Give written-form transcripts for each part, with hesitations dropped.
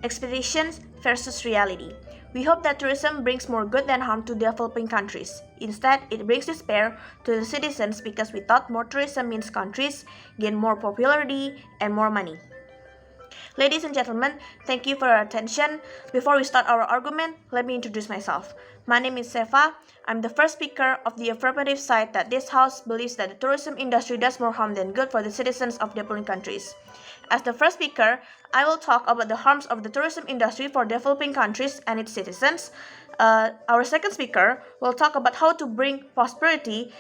Expectations versus reality. We hope that tourism brings more good than harm to developing countries. Instead, it brings despair to the citizens because we thought more tourism means countries gain more popularity and more money. Ladies and gentlemen, thank you for your attention. Before we start our argument, let me introduce myself. My name is Seva. I'm the first speaker of the affirmative side that this house believes that the tourism industry does more harm than good for the citizens of developing countries. As the first speaker, I will talk about the harms of the tourism industry for developing countries and its citizens. Our second speaker will talk about how to bring prosperity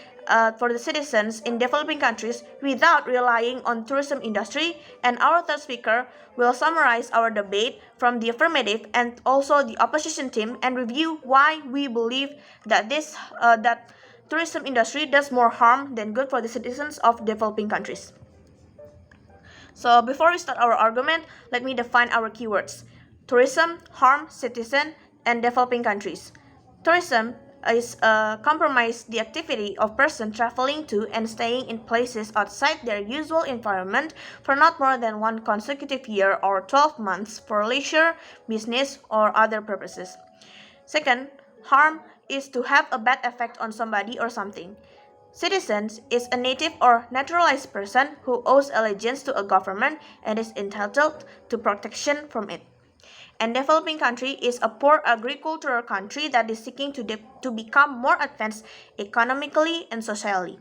for the citizens in developing countries without relying on tourism industry, and our third speaker will summarize our debate from the affirmative and also the opposition team and review why we believe that that tourism industry does more harm than good for the citizens of developing countries. So before we start our argument, let me define our keywords. Tourism, harm, citizen, and developing countries. Tourism is compromise the activity of person traveling to and staying in places outside their usual environment for not more than one consecutive year or 12 months for leisure, business, or other purposes. Second, harm is to have a bad effect on somebody or something. Citizens is a native or naturalized person who owes allegiance to a government and is entitled to protection from it. And developing country is a poor agricultural country that is seeking to become more advanced economically and socially.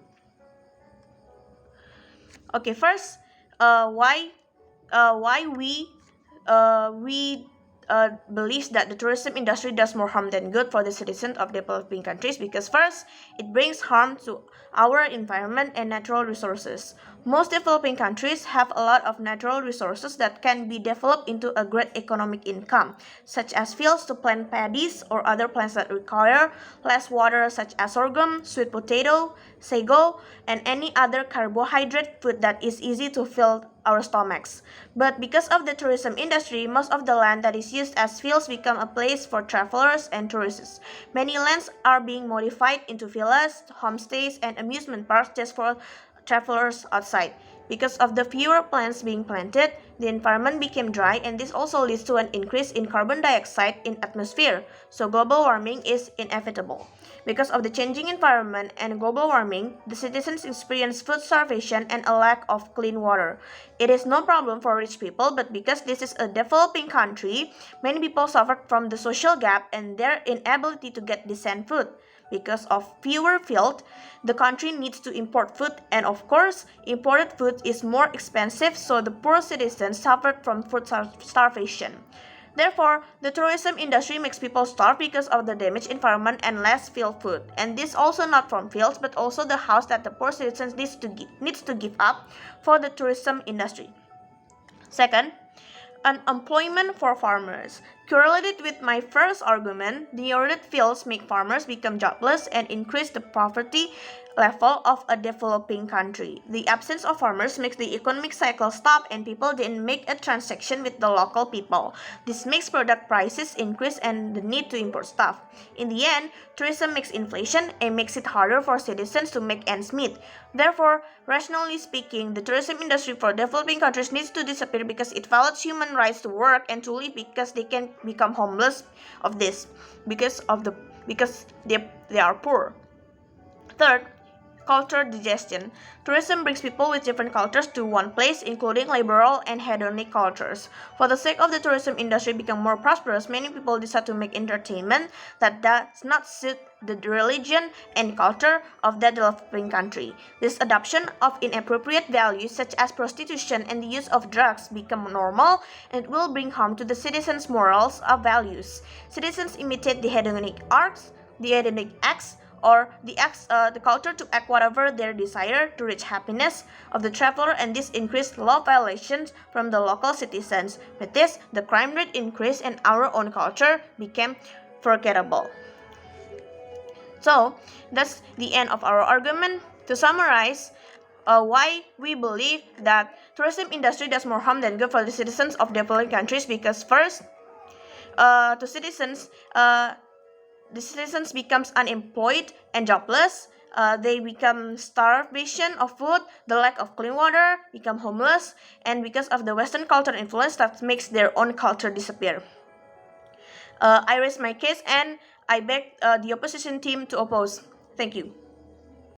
Okay, first, why we believes that the tourism industry does more harm than good for the citizens of developing countries because first, it brings harm to our environment and natural resources. Most developing countries have a lot of natural resources that can be developed into a great economic income, such as fields to plant paddies or other plants that require less water such as sorghum, sweet potato, sago, and any other carbohydrate food that is easy to fill our stomachs. But because of the tourism industry, most of the land that is used as fields become a place for travelers and tourists. Many lands are being modified into villas, homestays, and amusement parks just for travelers outside. Because of the fewer plants being planted, the environment became dry, and this also leads to an increase in carbon dioxide in atmosphere. So global warming is inevitable. Because of the changing environment and global warming, the citizens experience food starvation and a lack of clean water. It is no problem for rich people, but because this is a developing country, many people suffered from the social gap and their inability to get decent food. Because of fewer fields, the country needs to import food, and of course, imported food is more expensive, so the poor citizens suffered from food starvation. Therefore, the tourism industry makes people starve because of the damaged environment and less field food. And this also not from fields, but also the house that the poor citizens needs to give up for the tourism industry. Second, unemployment for farmers. Correlated with my first argument, the eroded fields make farmers become jobless and increase the poverty level of a developing country. The absence of farmers makes the economic cycle stop and people didn't make a transaction with the local people. This makes product prices increase and the need to import stuff. In the end, tourism makes inflation and makes it harder for citizens to make ends meet. Therefore, rationally speaking, the tourism industry for developing countries needs to disappear because it violates human rights to work and to live because they can become homeless of this because they are poor. Third, culture digestion. Tourism brings people with different cultures to one place, including liberal and hedonic cultures. For the sake of the tourism industry become more prosperous, many people decide to make entertainment that does not suit the religion and culture of that developing country. This adoption of inappropriate values such as prostitution and the use of drugs become normal and will bring harm to the citizens' morals of values. Citizens imitate the hedonic acts, or the culture to act whatever their desire to reach happiness of the traveler, and this increased law violations from the local citizens. With this, the crime rate increased and our own culture became forgettable. So, that's the end of our argument. To summarize, why we believe that tourism industry does more harm than good for the citizens of developing countries because first, the citizens becomes unemployed and jobless. they become starvation of food, the lack of clean water, become homeless, and because of the Western culture influence that makes their own culture disappear. I raise my case and I beg the opposition team to oppose. Thank you.